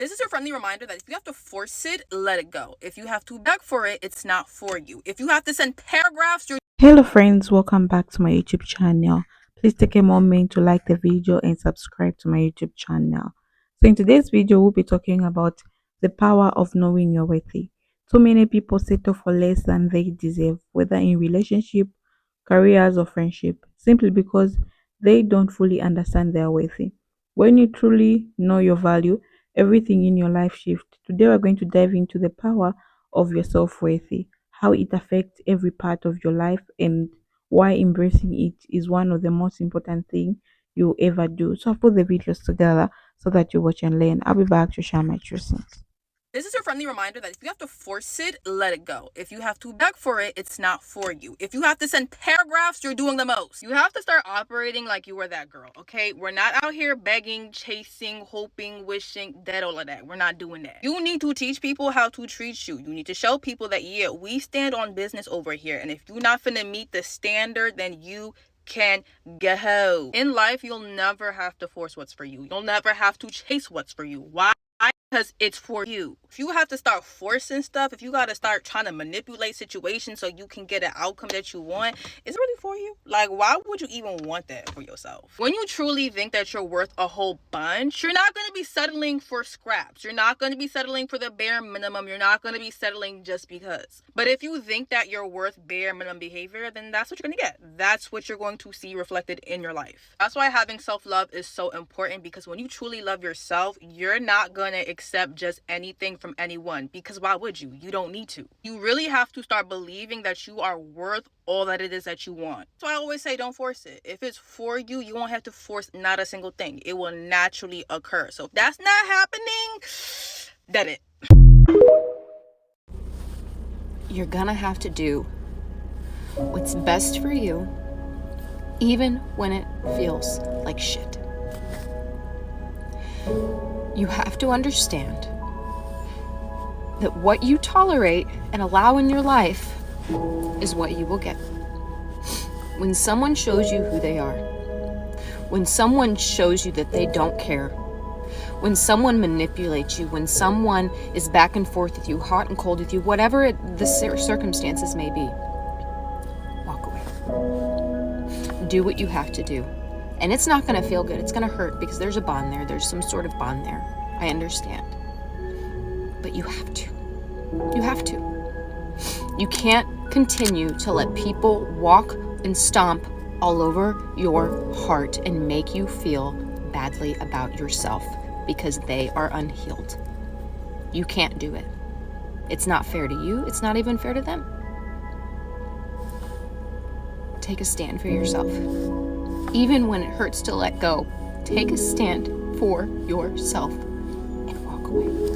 This is your friendly reminder that if you have to force it, let it go. If you have to beg for it, it's not for you. If you have to send paragraphs, you're Hello friends, welcome back to my YouTube channel. Please take a moment to like the video and subscribe to my YouTube channel. So in today's video, we'll be talking about the power of knowing you're worthy. Too many people settle for less than they deserve, whether in relationship, careers or friendship, simply because they don't fully understand their worthy. When you truly know your value, everything in your life shifts. Today we're going to dive into the power of your self-worthy, how it affects every part of your life, and why embracing it is one of the most important things you ever do. So I'll put the videos together so that you watch and learn. I'll be back to share my truths. This is your friendly reminder that if you have to force it, let it go. If you have to beg for it, it's not for you. If you have to send paragraphs, you're doing the most. You have to start operating like you were that girl, okay? We're not out here begging, chasing, hoping, wishing, that all of that. We're not doing that. You need to teach people how to treat you. You need to show people that, yeah, we stand on business over here. And if you're not finna meet the standard, then you can go. In life, you'll never have to force what's for you. You'll never have to chase what's for you. Why? Because it's for you. If you have to start forcing stuff, if you got to start trying to manipulate situations so you can get an outcome that you want, is it really for you? Like, why would you even want that for yourself? When you truly think that you're worth a whole bunch, you're not going to be settling for scraps. You're not going to be settling for the bare minimum. You're not going to be settling just because. But if you think that you're worth bare minimum behavior, then that's what you're going to get. That's what you're going to see reflected in your life. That's why having self-love is so important, because when you truly love yourself, you're not going to accept just anything from anyone, because why would you? You don't need to. You really have to start believing that you are worth all that it is that you want. So I always say, don't force it. If it's for you, you won't have to force not a single thing. It will naturally occur. So if that's not happening, that it. You're gonna have to do what's best for you, even when it feels like shit. You have to understand that what you tolerate and allow in your life is what you will get. When someone shows you who they are, when someone shows you that they don't care, when someone manipulates you, when someone is back and forth with you, hot and cold with you, whatever the circumstances may be, walk away. Do what you have to do. And it's not going to feel good. It's going to hurt because there's a bond there. There's some sort of bond there. I understand. But you have to. You have to. You can't continue to let people walk and stomp all over your heart and make you feel badly about yourself because they are unhealed. You can't do it. It's not fair to you. It's not even fair to them. Take a stand for yourself. Even when it hurts to let go, take a stand for yourself and walk away.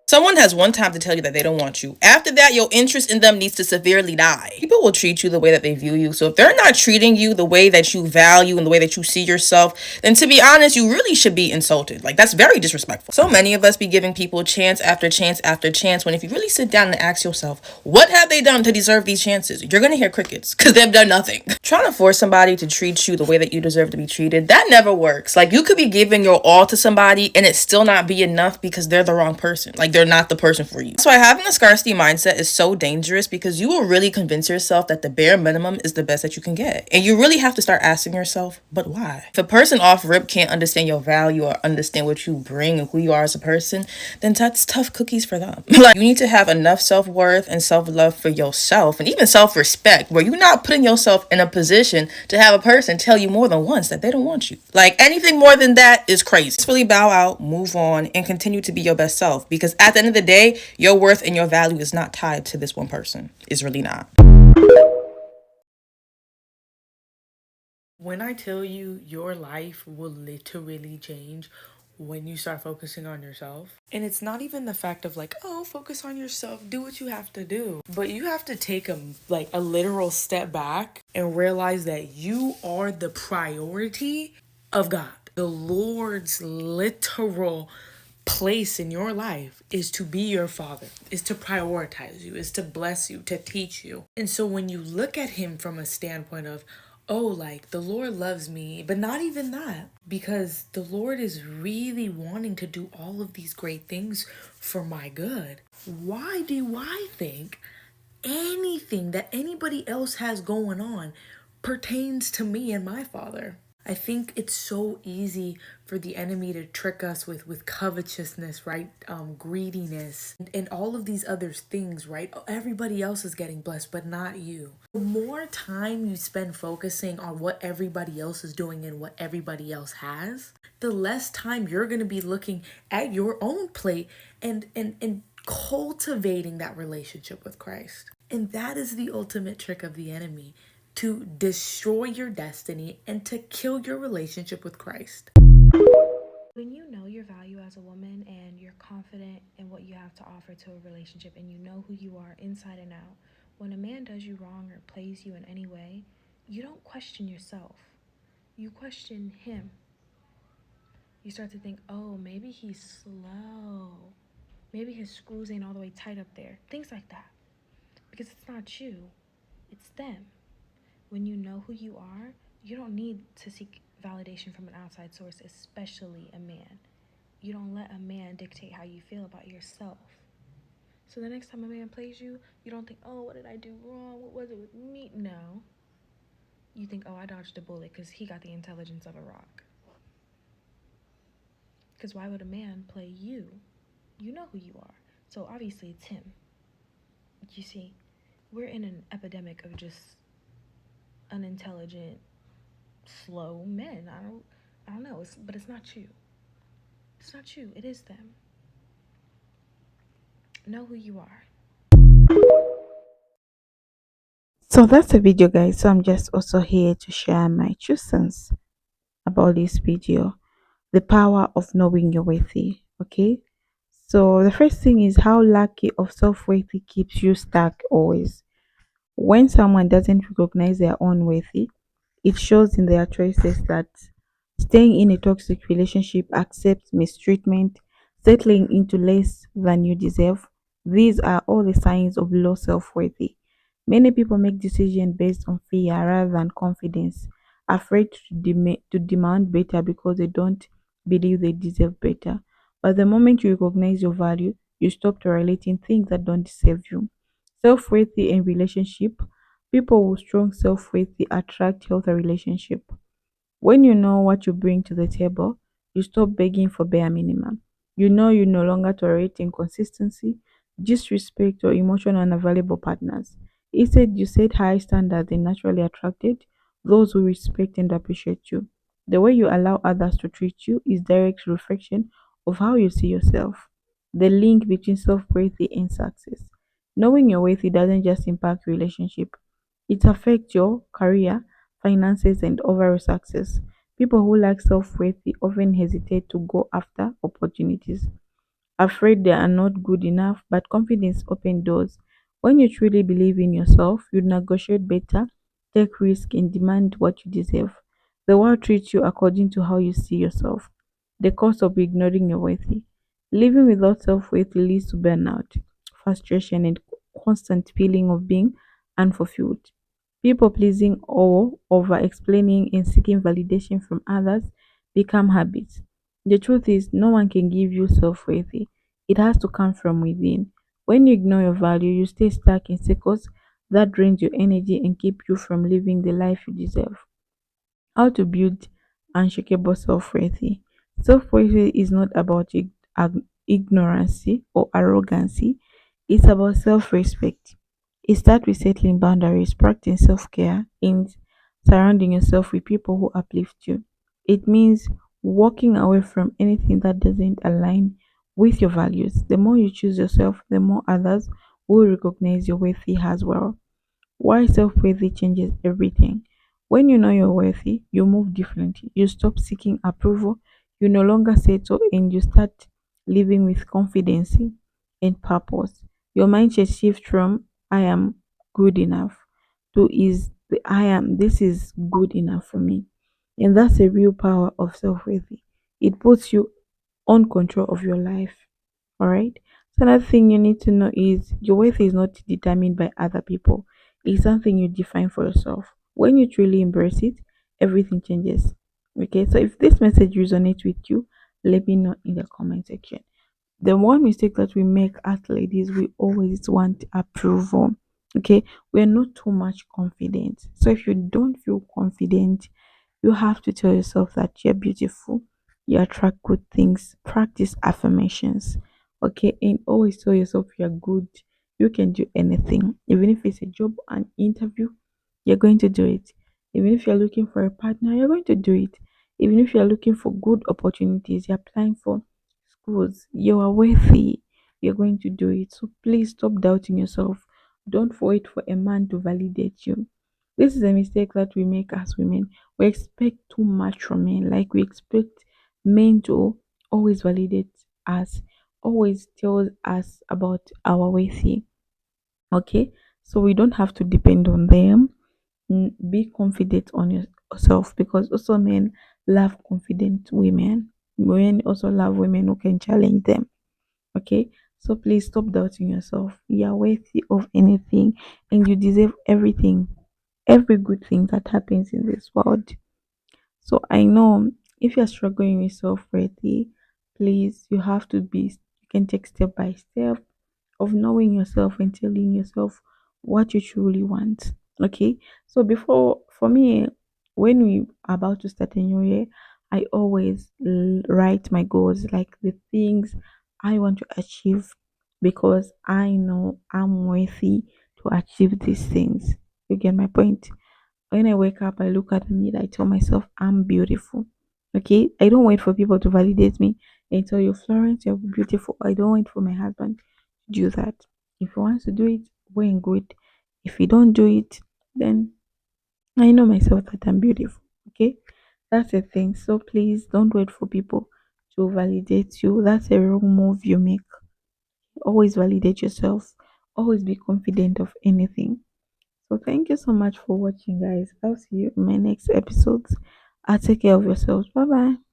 Someone has one time to tell you that they don't want you. After that, your interest in them needs to severely die. People will treat you the way that they view you. So if they're not treating you the way that you value and the way that you see yourself, then to be honest, you really should be insulted. Like, that's very disrespectful. So many of us be giving people chance after chance after chance, when if you really sit down and ask yourself, what have they done to deserve these chances? You're going to hear crickets, because they've done nothing. Trying to force somebody to treat you the way that you deserve to be treated, that never works. Like, you could be giving your all to somebody and it still not be enough because they're the wrong person. Like, they're not the person for you. That's why having a scarcity mindset is so dangerous, because you will really convince yourself that the bare minimum is the best that you can get. And you really have to start asking yourself, but why? If a person off rip can't understand your value or understand what you bring and who you are as a person, then that's tough cookies for them. Like, you need to have enough self-worth and self-love for yourself, and even self-respect, where you're not putting yourself in a position to have a person tell you more than once that they don't want you. Like, anything more than that is crazy. Just really bow out, move on, and continue to be your best self, because at the end of the day, your worth and your value is not tied to this one person. It's really not. When I tell you your life will literally change when you start focusing on yourself. And it's not even the fact of like, oh, focus on yourself, do what you have to do. But you have to take a literal step back and realize that you are the priority of God. The Lord's literal place in your life is to be your father, is to prioritize you, is to bless you, to teach you. And so when you look at him from a standpoint of, oh, like the Lord loves me, but not even that, because the Lord is really wanting to do all of these great things for my good. Why do I think anything that anybody else has going on pertains to me and my Father? I think it's so easy for the enemy to trick us with covetousness, right? Greediness and all of these other things, right? Everybody else is getting blessed, but not you. The more time you spend focusing on what everybody else is doing and what everybody else has, the less time you're going to be looking at your own plate and cultivating that relationship with Christ. And that is the ultimate trick of the enemy, to destroy your destiny and to kill your relationship with Christ. When you know your value as a woman and you're confident in what you have to offer to a relationship and you know who you are inside and out, when a man does you wrong or plays you in any way, you don't question yourself. You question him. You start to think, oh, maybe he's slow. Maybe his screws ain't all the way tight up there. Things like that. Because it's not you, it's them. When you know who you are, you don't need to seek validation from an outside source, especially a man. You don't let a man dictate how you feel about yourself. So the next time a man plays you, you don't think, oh, what did I do wrong? What was it with me? No. You think, oh, I dodged a bullet because he got the intelligence of a rock. Because why would a man play you? You know who you are. So obviously it's him. You see, we're in an epidemic of just unintelligent, slow men. I don't know, but it's not you. It's not you, it is them. Know who you are. So that's the video, guys. So I'm just also here to share my 2 cents about this video. The power of knowing you're worthy. Okay, so the first thing is how lack of self-worthy keeps you stuck always. When someone doesn't recognize their own worthy, it shows in their choices, that staying in a toxic relationship, accept mistreatment, settling into less than you deserve. These are all the signs of low self-worthy. Many people make decisions based on fear rather than confidence, afraid to demand better because they don't believe they deserve better. But the moment you recognize your value, you stop tolerating things that don't deserve you. Self-worthy in relationship. People with strong self-worth attract healthy relationship. When you know what you bring to the table, you stop begging for bare minimum. You know you no longer tolerate inconsistency, disrespect, or emotional unavailable partners. Instead, you set high standards and naturally attracted those who respect and appreciate you. The way you allow others to treat you is direct reflection of how you see yourself. The link between self-worth and success. Knowing your worth doesn't just impact relationship; it affects your career, finances, and overall success. People who lack self-worth often hesitate to go after opportunities, afraid they are not good enough, but confidence opens doors. When you truly believe in yourself, you negotiate better, take risks, and demand what you deserve. The world treats you according to how you see yourself. The cost of ignoring your worth. Living without self-worth leads to burnout, frustration, and constant feeling of being unfulfilled. People pleasing or over explaining and seeking validation from others become habits. The truth is, no one can give you self worth. It has to come from within. When you ignore your value, you stay stuck in circles that drains your energy and keep you from living the life you deserve. How to build unshakable self-worth. Self-worth is not about ignorance or arrogancy. It's about self-respect. It starts with settling boundaries, practicing self-care, and surrounding yourself with people who uplift you. It means walking away from anything that doesn't align with your values. The more you choose yourself, the more others will recognize your worth as well. Why self-worthy changes everything. When you know you're worthy, you move differently. You stop seeking approval, you no longer settle, and you start living with confidence and purpose. Your mindset shifts from I am good enough to is the I am this is good enough for me. And that's the real power of self-worthy. It puts you on control of your life. All right. So another thing you need to know is your worth is not determined by other people. It's something you define for yourself. When you truly embrace it, everything changes. Okay, so if this message resonates with you, let me know in the comment section. The one mistake that we make as ladies, we always want approval. Okay, we're not too much confident. So if you don't feel confident, you have to tell yourself that you're beautiful, you attract good things, practice affirmations. Okay, and always tell yourself you're good, you can do anything. Even if it's a job, an interview, you're going to do it. Even if you're looking for a partner, you're going to do it. Even if you're looking for good opportunities, you're applying for schools, you are worthy, you're going to do it. So please stop doubting yourself. Don't wait for a man to validate you. This is a mistake that we make as women. We expect too much from men. Like we expect men to always validate us, always tell us about our worthy. Okay, so we don't have to depend on them. Be confident on yourself, because also men love confident women. Men also love women who can challenge them. Okay, so please stop doubting yourself. You are worthy of anything, and you deserve everything, every good thing that happens in this world. So I know if you're struggling with self-worthy, please, you have to be, you can take step by step of knowing yourself and telling yourself what you truly want. Okay. So before, for me, when we are about to start a new year, I always write my goals, like the things I want to achieve, because I know I'm worthy to achieve these things. You get my point? When I wake up, I look at the mirror, I tell myself I'm beautiful. Okay, I don't wait for people to validate me and tell you, Florence, you're beautiful. I don't wait for my husband to do that. If he wants to do it, well and good. If he don't do it, then I know myself that I'm beautiful. Okay, that's the thing. So please don't wait for people to validate you. That's a wrong move you make. Always validate yourself. Always be confident of anything. So thank you so much for watching, guys. I'll see you in my next episodes. I'll take care of yourselves. Bye bye.